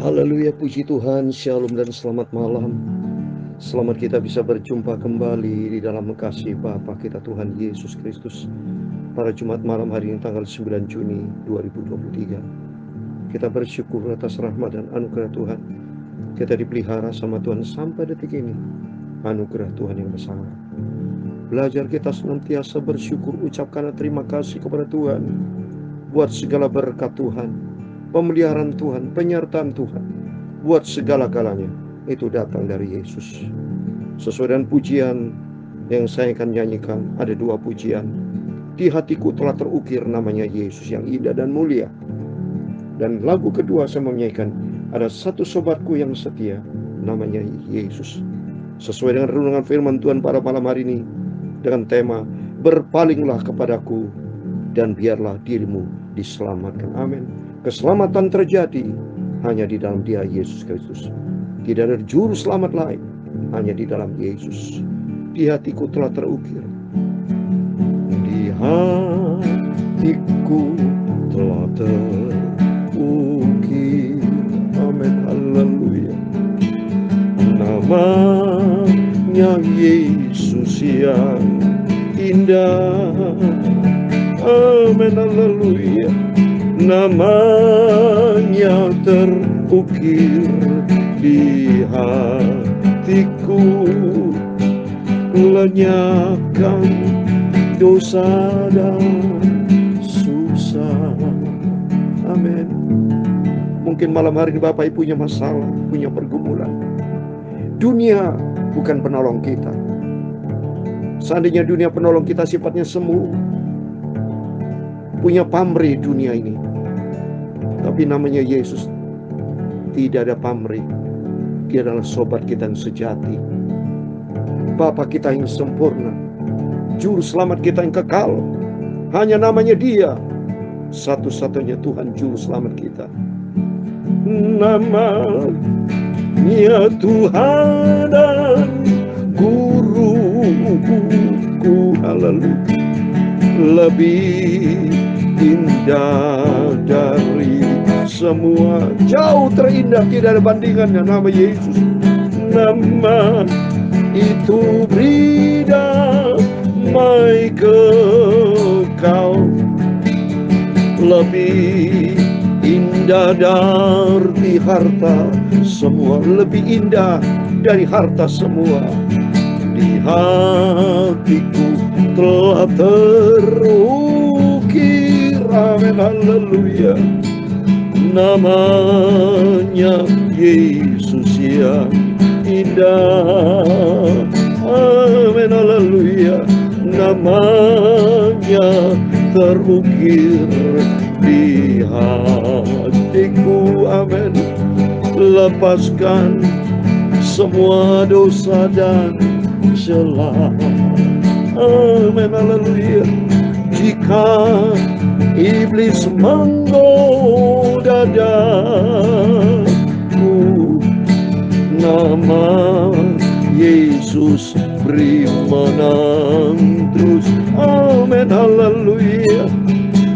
Haleluya, puji Tuhan, shalom dan selamat malam. Selamat kita bisa berjumpa kembali di dalam kasih Bapa kita Tuhan Yesus Kristus pada Jumat malam hari ini tanggal 9 Juni 2023. Kita bersyukur atas rahmat dan anugerah Tuhan. Kita dipelihara sama Tuhan sampai detik ini. Anugerah Tuhan yang besar. Belajar kita senantiasa bersyukur, ucapkan terima kasih kepada Tuhan buat segala berkat Tuhan, pemeliharaan Tuhan, penyertaan Tuhan, buat segala-galanya itu datang dari Yesus. Sesuai dengan pujian yang saya akan nyanyikan, ada dua pujian. Di hatiku telah terukir namanya Yesus yang indah dan mulia. Dan lagu kedua saya menyanyikan, ada satu sobatku yang setia, namanya Yesus. Sesuai dengan renungan firman Tuhan pada malam hari ini, dengan tema, berpalinglah kepadaku dan biarlah dirimu diselamatkan. Amin. Keselamatan terjadi hanya di dalam Dia Yesus Kristus. Tidak ada juru selamat lain, hanya di dalam Yesus. Di hatiku telah terukir. Di hatiku telah terukir. Amin. Haleluya. Namanya Yesus yang indah. Amin. Haleluya. Namanya terukir di hatiku, lenyapkan dosa dan susah. Amin. Mungkin malam hari ini Bapak Ibu punya masalah, punya pergumulan. Dunia bukan penolong kita. Seandainya dunia penolong kita sifatnya semu, punya pamrih dunia ini. Tapi namanya Yesus tidak ada pamrih. Dia adalah sobat kita yang sejati, Bapa kita yang sempurna, Juru Selamat kita yang kekal. Hanya namanya Dia, satu-satunya Tuhan Juru Selamat kita. Namanya Tuhan dan Guruku. Haleluya. Lebih indah dari semua, jauh terindah, tidak ada bandingannya nama Yesus. Nama itu beri damai kekal, lebih indah dari harta semua, lebih indah dari harta semua. Di hatiku telah terukir, amin, haleluya, namanya Yesus yang indah. Amin, haleluya, namanya terukir di hatiku. Amin. Lepaskan semua dosa dan celah. Amin, haleluya. Jika iblis menggoda daku, nama Yesus beri menang terus. Amin, haleluya.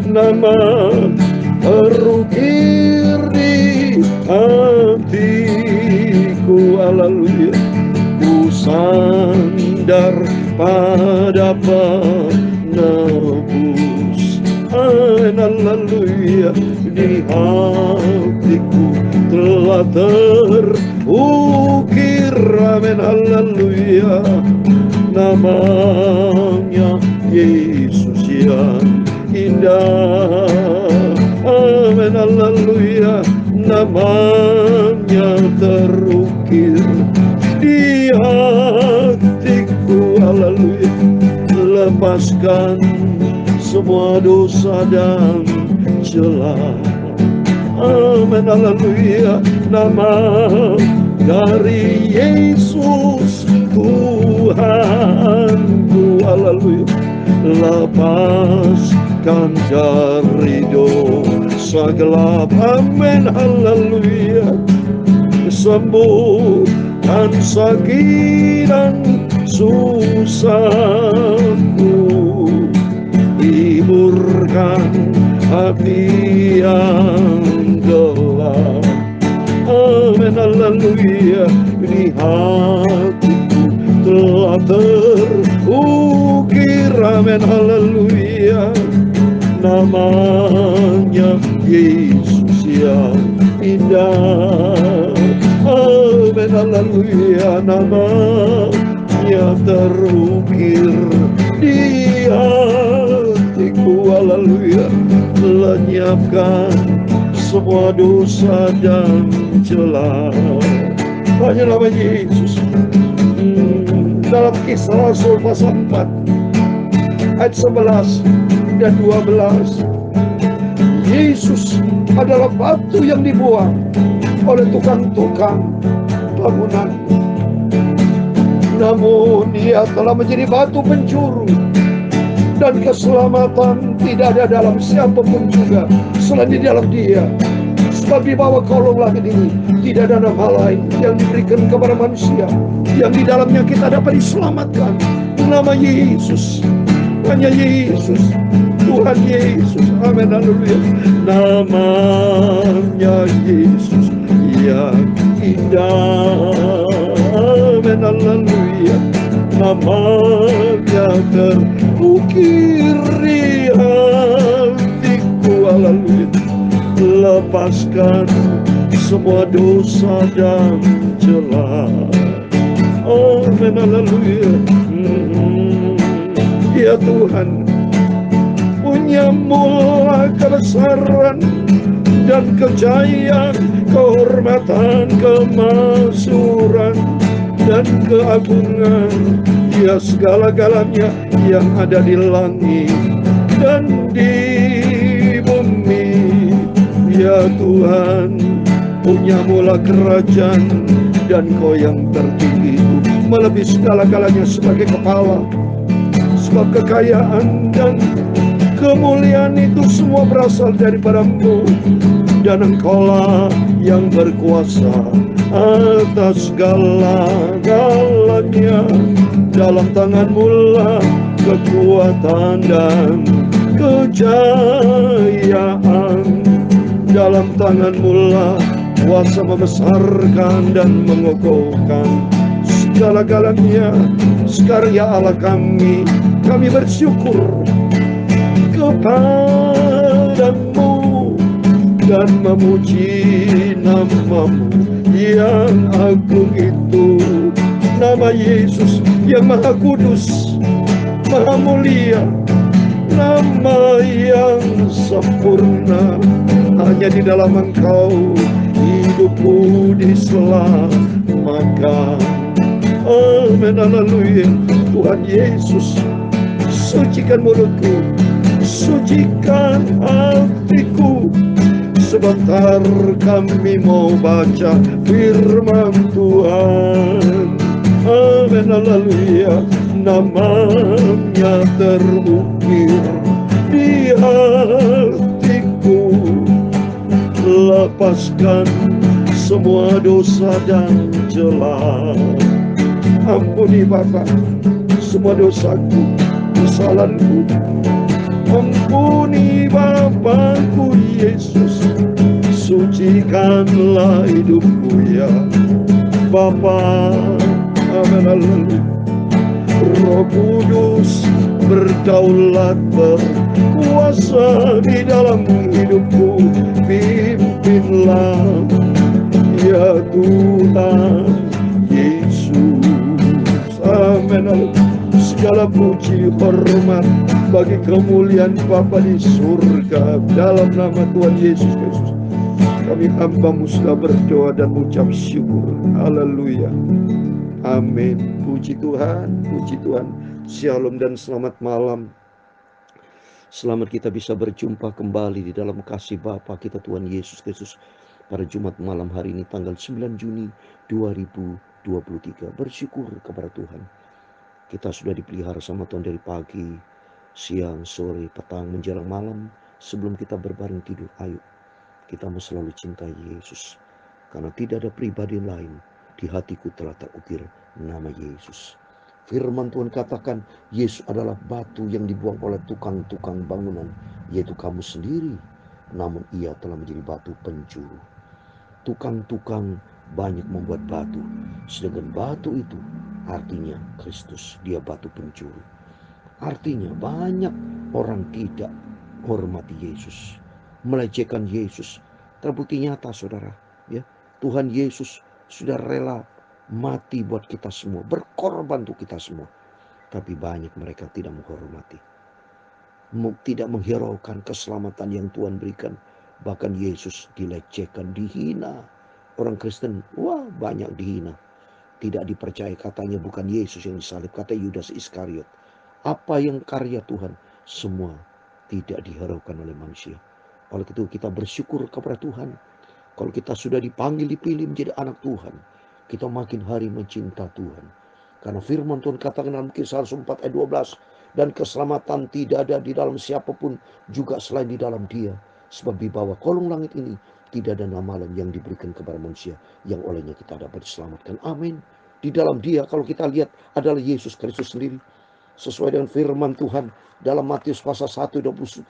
Nama terukir di hatiku. Haleluya. Ku sandar pada penebus. Amin, haleluya. Di hatiku telah terukir, amin, haleluya, namanya Yesus yang indah. Amin, haleluya, namanya terukir di hatiku. Haleluya. Lepaskan semua dosa dan celah. Amin, haleluya. Nama dari Yesus Tuhanku. Haleluya. Lepaskan dari dosa gelap. Amin, haleluya. Sembuhkan sakit dan susahku. Hiburkan hati yang gelap. Amin, haleluya. Di hatiku telah terukir, amin, haleluya, namanya Yesus yang indah. Amin, haleluya, namanya terukir di hatiku, haleluya, lenyapkan semua dosa dan celah. Hanya nama Yesus. Dalam Kisah Rasul pasal 4 ayat 11 dan 12, Yesus adalah batu yang dibuang oleh tukang-tukang bangunan, namun Dia telah menjadi batu penjuru, dan keselamatan tidak ada dalam siapapun juga selain di dalam Dia. Sebab di bawah kolong langit ini tidak ada nama lain yang diberikan kepada manusia yang di dalamnya kita dapat diselamatkan. Nama Yesus, hanya Yesus, Tuhan Yesus. Amin, haleluya. Namanya Yesus yang indah. Amin, haleluya. Namanya terukir di hatiku, haleluya. Lepaskan semua dosa dan celah. Amin, haleluya. Ya Tuhan, punya mula kebesaran dan kejayaan, kehormatan, kemakmuran dan keagungan. Ya segala-galanya yang ada di langit dan di bumi. Ya Tuhan, punya mula kerajaan, dan Kau yang tertinggi itu melebihi segala-galanya sebagai kepala. Sebab kekayaan dan kemuliaan itu semua berasal daripada-Mu, dan Engkaulah yang berkuasa atas segala-galanya. Dalam tangan-Mu lah kekuatan dan kejayaan. Dalam tangan-Mu lah kuasa membesarkan dan mengokohkan segala-galanya. Sekarya Allah kami bersyukur kepadamu dan memuji nama-Mu yang agung itu. Nama Yesus yang Maha Kudus, Maha Mulia, nama yang sempurna. Hanya di dalam Engkau hidupku diselamatkan. Amin, haleluya. Tuhan Yesus, sucikan mulutku, sucikan hatiku. Sebentar kami mau baca firman Tuhan. Amin, haleluya. Namanya terukir di hatiku. Lepaskan semua dosa dan celah. Ampuni Bapa semua dosaku, kesalahanku. Ampuni Bapakku Yesus, sucikanlah hidupku ya Bapa. Amin, haleluya. Roh Kudus berdaulat, berkuasa di dalam hidupku. Pimpinlah ya Tuhan Yesus. Amin. Segala puji hormat bagi kemuliaan Bapa di surga. Dalam nama Tuhan Yesus Kristus, kami hamba-Mu sudah berdoa dan mengucap syukur. Haleluya. Amin. Puji Tuhan, puji Tuhan. Shalom dan selamat malam. Selamat kita bisa berjumpa kembali di dalam kasih Bapa kita Tuhan Yesus Kristus pada Jumat malam hari ini tanggal 9 Juni 2023. Bersyukur kepada Tuhan. Kita sudah dipelihara sama Tuhan dari pagi, siang, sore, petang, menjelang malam. Sebelum kita berbaring tidur, ayo kita mau selalu cintai Yesus. Karena tidak ada pribadi lain, di hatiku telah terukir nama Yesus. Firman Tuhan katakan, Yesus adalah batu yang dibuang oleh tukang-tukang bangunan, yaitu kamu sendiri. Namun Ia telah menjadi batu penjuru. Tukang-tukang banyak membuat batu, sedangkan batu itu artinya Kristus. Dia batu pencuri. Artinya banyak orang tidak hormati Yesus, melecehkan Yesus. Terbukti nyata, saudara. Ya, Tuhan Yesus sudah rela mati buat kita semua, berkorban untuk kita semua. Tapi banyak mereka tidak menghormati, tidak menghiraukan keselamatan yang Tuhan berikan. Bahkan Yesus dilecehkan, dihina. Orang Kristen, wah banyak dihina. Tidak dipercaya, katanya bukan Yesus yang disalib, kata Yudas Iskariot. Apa yang karya Tuhan, semua tidak dihiraukan oleh manusia. Oleh itu kita bersyukur kepada Tuhan. Kalau kita sudah dipanggil, dipilih menjadi anak Tuhan, kita makin hari mencinta Tuhan. Karena firman Tuhan katakan dalam Kisah 4 ayat 12, dan keselamatan tidak ada di dalam siapapun juga selain di dalam Dia. Sebab di bawah kolong langit ini tidak ada nama lain yang diberikan kepada manusia yang olehnya kita dapat diselamatkan. Amin. Di dalam Dia, kalau kita lihat, adalah Yesus Kristus sendiri. Sesuai dengan firman Tuhan dalam Matius pasal 1:21,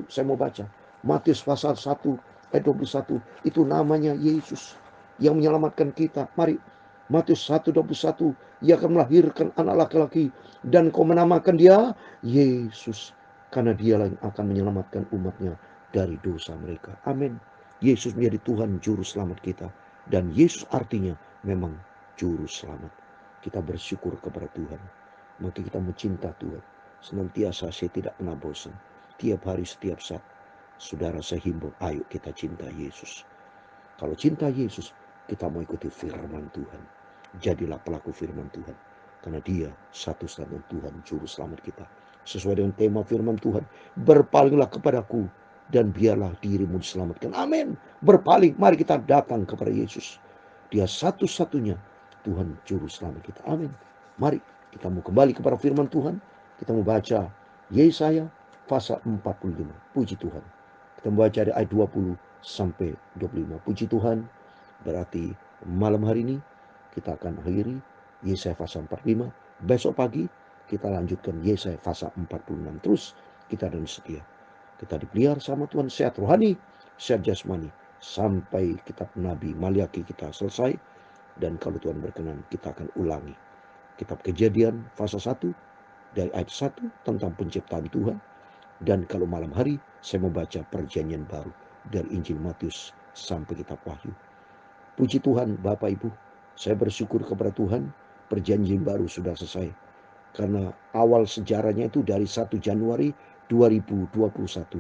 saya mau baca. Matius pasal 1 ayat 21, itu namanya Yesus yang menyelamatkan kita. Mari, Matius 1:21, ia akan melahirkan anak laki-laki dan kau menamakan dia Yesus, karena dialah yang akan menyelamatkan umatnya dari dosa mereka. Amin. Yesus menjadi Tuhan juru selamat kita, dan Yesus artinya memang juru selamat. Kita bersyukur kepada Tuhan. Maka kita mencinta Tuhan. Senantiasa saya tidak pernah bosan. Tiap hari, setiap saat. Saudara, saya himbau, ayo kita cinta Yesus. Kalau cinta Yesus, kita mau ikuti firman Tuhan. Jadilah pelaku firman Tuhan. Karena dia satu-satunya Tuhan juru selamat kita. Sesuai dengan tema firman Tuhan, berpalinglah kepadaku dan biarlah dirimu diselamatkan. Amin. Berpaling, mari kita datang kepada Yesus. Dia satu-satunya Tuhan juru selamat kita. Amin. Mari kita mau kembali kepada firman Tuhan. Kita mau baca Yesaya pasal 45. Puji Tuhan. Kita membaca dari ayat 20 sampai 25. Puji Tuhan. Berarti malam hari ini kita akan akhiri Yesaya pasal 45. Besok pagi kita lanjutkan Yesaya pasal 46. Terus kita dan setia. Kita dipelihara sama Tuhan, sehat rohani, sehat jasmani, sampai kitab Nabi Maliaki kita selesai. Dan kalau Tuhan berkenan, kita akan ulangi kitab Kejadian pasal 1 dari ayat 1 tentang penciptaan Tuhan. Dan kalau malam hari saya membaca perjanjian baru dari Injil Matius sampai kitab Wahyu. Puji Tuhan Bapak Ibu, saya bersyukur kepada Tuhan, perjanjian baru sudah selesai. Karena awal sejarahnya itu dari 1 Januari 2021.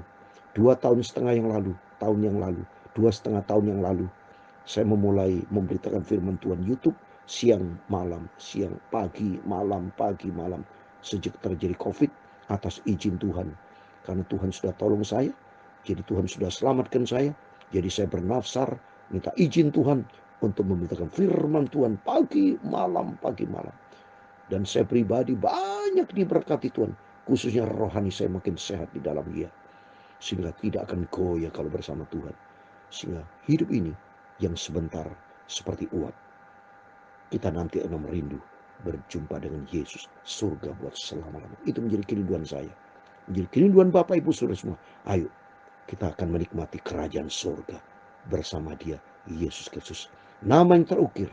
2,5 tahun yang lalu, 2,5 tahun yang lalu, saya memulai memberitakan firman Tuhan YouTube siang malam, siang pagi malam, pagi malam. Sejak terjadi COVID, atas izin Tuhan. Karena Tuhan sudah tolong saya, jadi Tuhan sudah selamatkan saya. Jadi saya bernafsar, minta izin Tuhan untuk memberitakan firman Tuhan pagi malam, pagi malam. Dan saya pribadi banyak diberkati Tuhan. Khususnya rohani saya makin sehat di dalam Dia. Sehingga tidak akan goyah kalau bersama Tuhan. Sehingga hidup ini yang sebentar seperti uap, kita nanti akan merindu berjumpa dengan Yesus, surga buat selama-lamanya. Itu menjadi kerinduan saya, menjadi kerinduan Bapak Ibu Saudara semua. Ayo kita akan menikmati kerajaan surga bersama Dia, Yesus Kristus. Nama yang terukir,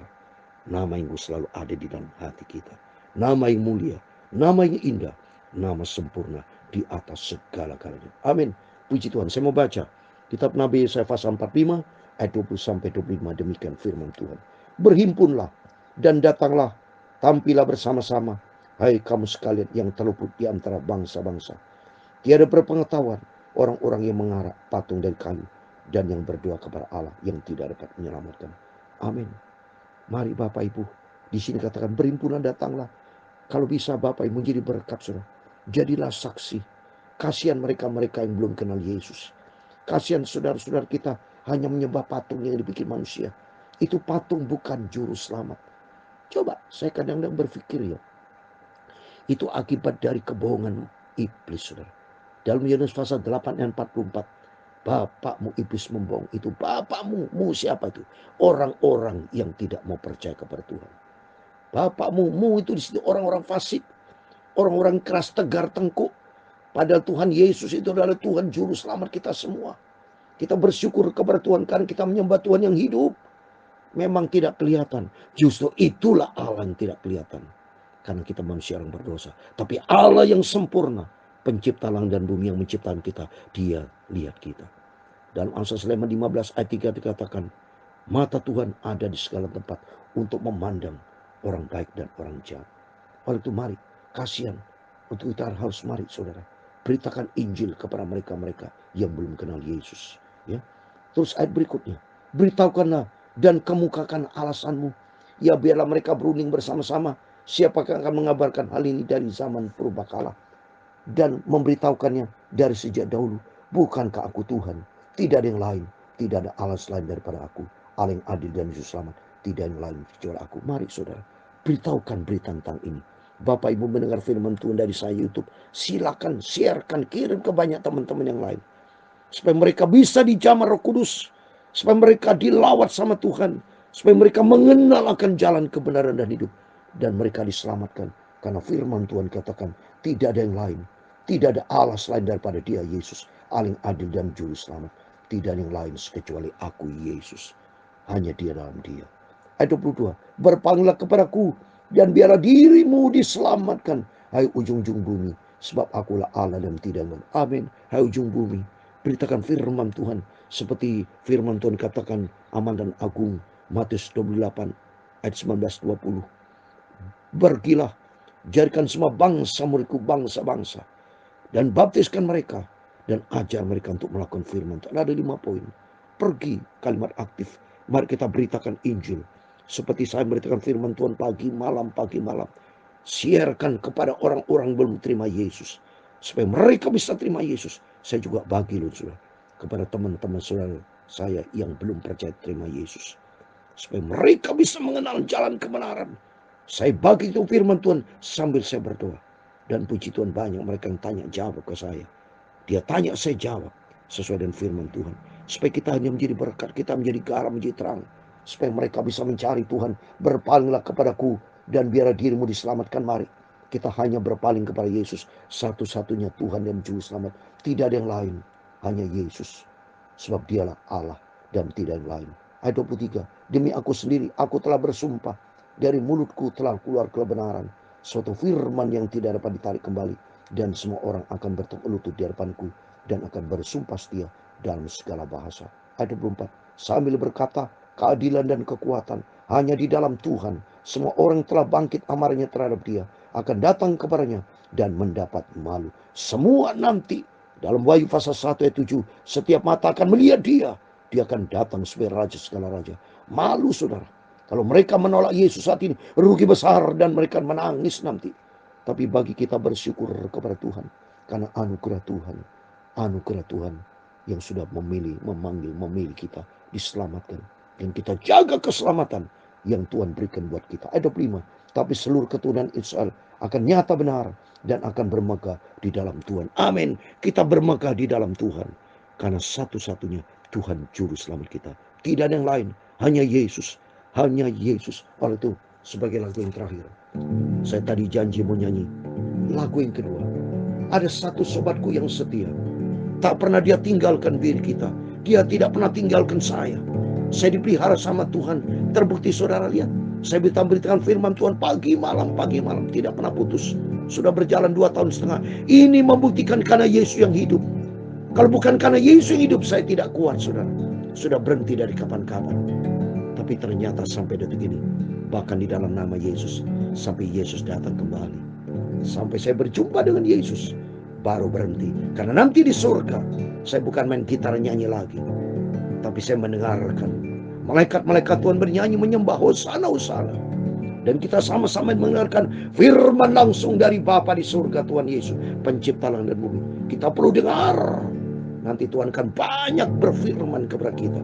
nama yang selalu ada di dalam hati kita, nama yang mulia, nama yang indah, nama sempurna di atas segala-galanya. Amin. Puji Tuhan. Saya mau baca kitab Nabi Yesaya pasal 45 ayat 20 sampai 25. Demikian firman Tuhan. Berhimpunlah dan datanglah, tampillah bersama-sama, hai kamu sekalian yang terluput di antara bangsa-bangsa. Tiada berpengetahuan orang-orang yang mengarak patung dari kayu dan yang berdoa kepada Allah yang tidak dapat menyelamatkan. Amin. Mari Bapak Ibu, di sini katakan berhimpunan, datanglah. Kalau bisa Bapak Ibu menjadi berkat, saudara. Jadilah saksi. Kasihan mereka-mereka yang belum kenal Yesus. Kasihan saudara-saudara kita hanya menyembah patung yang dibikin manusia. Itu patung bukan juru selamat. Coba saya kadang-kadang berpikir ya, itu akibat dari kebohongan iblis, saudara. Dalam Yohanes pasal 8 ayat 44, bapakmu iblis membohong. Itu bapakmu, siapa itu? Orang-orang yang tidak mau percaya kepada Tuhan. Bapakmu, itu di situ orang-orang fasik, orang-orang keras, tegar, tengkuk. Padahal Tuhan Yesus itu adalah Tuhan juru selamat kita semua. Kita bersyukur kepada Tuhan karena kita menyembah Tuhan yang hidup. Memang tidak kelihatan. Justru itulah Allah yang tidak kelihatan. Karena kita manusia yang berdosa. Tapi Allah yang sempurna, pencipta langit dan bumi yang menciptakan kita, Dia lihat kita. Dalam Amsal 15 ayat 3 dikatakan, mata Tuhan ada di segala tempat untuk memandang orang baik dan orang jahat. Oleh itu mari, kasihan. Untuk kita harus mari saudara, beritakan Injil kepada mereka-mereka yang belum kenal Yesus. Ya. Terus ayat berikutnya, beritahukanlah dan kemukakan alasanmu. Ya biarlah mereka berunding bersama-sama. Siapakah akan mengabarkan hal ini dari zaman purbakala dan memberitahukannya dari sejak dahulu. Bukankah aku Tuhan? Tidak ada yang lain. Tidak ada Allah selain daripada aku. Allah yang adil dan juru selamat. Tidak ada yang lain kecuali aku. Mari saudara, beritahukan berita tentang ini. Bapak Ibu mendengar firman Tuhan dari saya YouTube, silakan sharekan, kirim ke banyak teman-teman yang lain. Supaya mereka bisa dijamah Roh Kudus. Supaya mereka dilawat sama Tuhan. Supaya mereka mengenal akan jalan kebenaran dan hidup. Dan mereka diselamatkan. Karena firman Tuhan katakan, tidak ada yang lain. Tidak ada Allah selain daripada Dia, Yesus. Allah yang adil dan juru selamat. Tidak ada yang lain kecuali aku, Yesus. Hanya Dia dalam Dia. Ayat 22. Berpalinglah kepadaku. Dan biarlah dirimu diselamatkan. Hai ujung-ujung bumi. Sebab akulah Allah dan tidak lain. Amin. Hai ujung bumi. Beritakan firman Tuhan. Seperti firman Tuhan katakan aman dan agung. Matius 28 ayat 19-20. Pergilah, jadikan semua bangsa muridku, bangsa-bangsa. Dan baptiskan mereka. Dan ajar mereka untuk melakukan firman Tuhan. Ada 5 poin. Pergi, kalimat aktif. Mari kita beritakan Injil. Seperti saya beritakan firman Tuhan pagi malam. Siarkan kepada orang-orang belum terima Yesus. Supaya mereka bisa terima Yesus. Saya juga bagi loh saudara. Kepada teman-teman saudara saya yang belum percaya terima Yesus. Supaya mereka bisa mengenal jalan kebenaran. Saya bagi itu firman Tuhan sambil saya berdoa. Dan puji Tuhan banyak mereka yang tanya jawab ke saya. Dia tanya saya jawab. Sesuai dengan firman Tuhan. Supaya kita hanya menjadi berkat. Kita menjadi garam, menjadi terang. Supaya mereka bisa mencari Tuhan. Berpalinglah kepadaku. Dan biarlah dirimu diselamatkan. Mari. Kita hanya berpaling kepada Yesus. Satu-satunya Tuhan dan Juru Selamat. Tidak ada yang lain. Hanya Yesus. Sebab Dialah Allah. Dan tidak yang lain. Ayat 23. Demi aku sendiri. Aku telah bersumpah. Dari mulutku telah keluar kebenaran. Suatu firman yang tidak dapat ditarik kembali. Dan semua orang akan bertekuk lutut di hadapanku. Dan akan bersumpah setia dalam segala bahasa. Ayat 24. Sambil berkata, keadilan dan kekuatan hanya di dalam Tuhan. Semua orang telah bangkit amarnya terhadap Dia. Akan datang kepadanya dan mendapat malu. Semua nanti. Dalam Wahyu pasal 1 ayat 7. Setiap mata akan melihat Dia. Dia akan datang sebagai Raja segala Raja. Malu saudara. Kalau mereka menolak Yesus saat ini, rugi besar dan mereka menangis nanti. Tapi bagi kita bersyukur kepada Tuhan. Karena anugerah Tuhan yang sudah memilih kita, diselamatkan. Dan kita jaga keselamatan yang Tuhan berikan buat kita. Ayat 25. Tapi seluruh keturunan Israel akan nyata benar dan akan bermegah di dalam Tuhan. Amin. Kita bermegah di dalam Tuhan. Karena satu-satunya Tuhan Juru Selamat kita. Tidak ada yang lain. Hanya Yesus. Hanya Yesus. Oleh itu sebagai lagu yang terakhir. Saya tadi janji mau nyanyi. Lagu yang kedua. Ada satu sobatku yang setia. Tak pernah dia tinggalkan diri kita. Dia tidak pernah tinggalkan saya. Saya dipelihara sama Tuhan. Terbukti saudara lihat. Saya beritakan firman Tuhan pagi malam. Tidak pernah putus. Sudah berjalan 2,5 tahun. Ini membuktikan karena Yesus yang hidup. Kalau bukan karena Yesus yang hidup, saya tidak kuat saudara. Sudah berhenti dari kapan-kapan. Tapi ternyata sampai detik ini, bahkan di dalam nama Yesus, sampai Yesus datang kembali. Sampai saya berjumpa dengan Yesus, baru berhenti. Karena nanti di surga, saya bukan main gitar nyanyi lagi. Tapi saya mendengarkan malaikat-malaikat Tuhan bernyanyi menyembah Hosana, Hosana. Dan kita sama-sama mendengarkan firman langsung dari Bapa di surga Tuhan Yesus, pencipta langit dan bumi. Kita perlu dengar. Nanti Tuhan akan banyak berfirman kepada kita.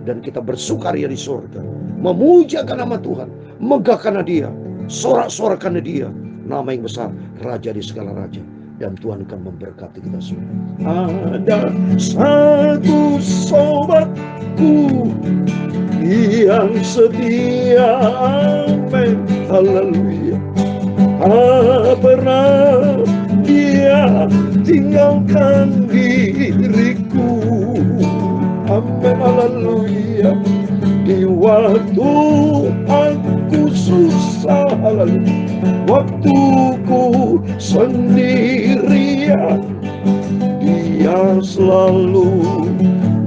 Dan kita bersukaria di surga. Memujakan nama Tuhan. Megah karena Dia. Sorak-sorak karena Dia. Nama yang besar. Raja di segala raja. Dan Tuhan akan memberkati kita semua. Ada satu sobatku yang setia. Amin. Haleluya. Tak pernah Dia tinggalkan diriku. Amin, haleluya. Di waktu aku susah, waktuku sendirian, Dia selalu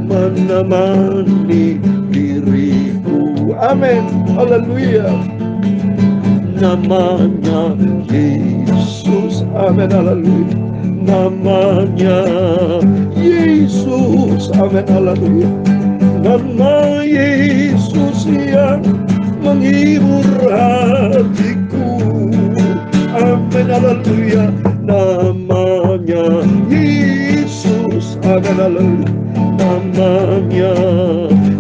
menemani diriku. Amin, haleluya. Namanya Yesus, amin, haleluya. Namanya Yesus, amin, haleluya. Nama Yesus yang menghibur hatiku. Amin, haleluya. Namanya Yesus, amin, haleluya. Namanya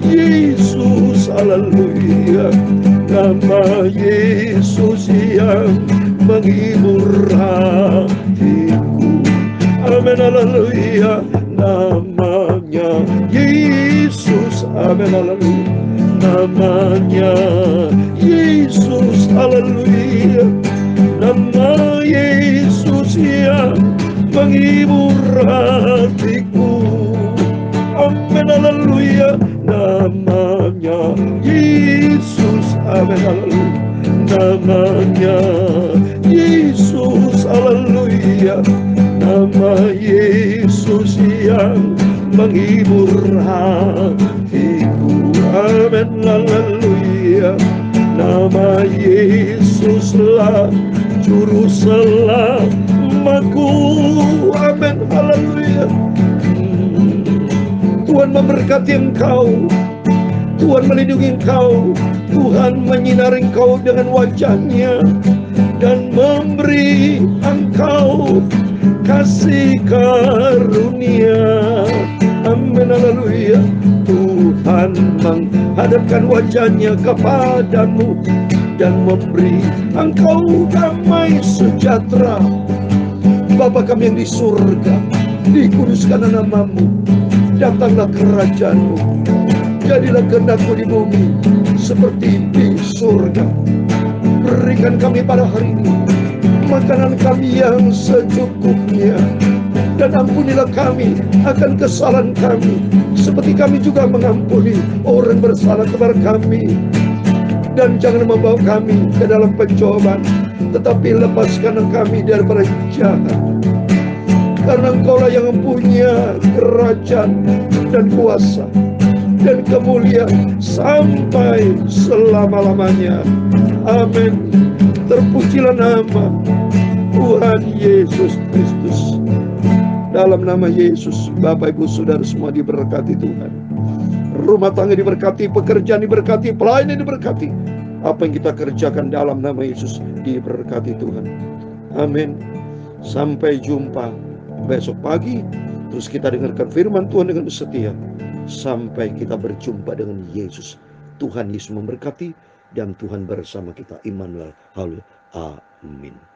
Yesus, haleluya. Nama Yesus yang menghibur hatiku. Amin, haleluya. Namanya Yesus, amin, haleluya. Namanya Yesus, haleluya. Nama Yesus yang menghibur hatiku. Amin, haleluya. Namanya Yesus, amin, haleluya. Namanya Yesus, haleluya. Nama Yesus yang menghibur hatiku. Amin, haleluya. Nama Yesuslah juru selamatku. Amin, haleluya. Tuhan memberkati engkau, Tuhan melindungi engkau, Tuhan menyinari engkau dengan wajah-Nya dan memberi engkau kasih karunia. Amin, haleluya. Tuhan menghadapkan wajah-Nya kepadamu dan memberi engkau damai sejahtera. Bapa kami yang di surga, dikuduskanlah namamu, datanglah kerajaan-Mu, jadilah kehendak-Mu di bumi seperti di surga. Berikan kami pada hari ini makanan kami yang secukupnya, dan ampunilah kami akan kesalahan kami, seperti kami juga mengampuni orang bersalah kepada kami. Dan jangan membawa kami ke dalam pencobaan, tetapi lepaskan kami daripada jahat. Karena Engkaulah yang mempunyai kerajaan dan kuasa dan kemuliaan sampai selama-lamanya. Amin. Terpujilah nama Tuhan Yesus Kristus. Dalam nama Yesus, Bapak Ibu Saudara semua diberkati Tuhan. Rumah tangga diberkati, pekerjaan diberkati, pelayanan diberkati. Apa yang kita kerjakan dalam nama Yesus diberkati Tuhan. Amin. Sampai jumpa besok pagi. Terus kita dengarkan firman Tuhan dengan setia sampai kita berjumpa dengan Yesus. Tuhan Yesus memberkati dan Tuhan bersama kita. Immanuel. Haleluya. Amin.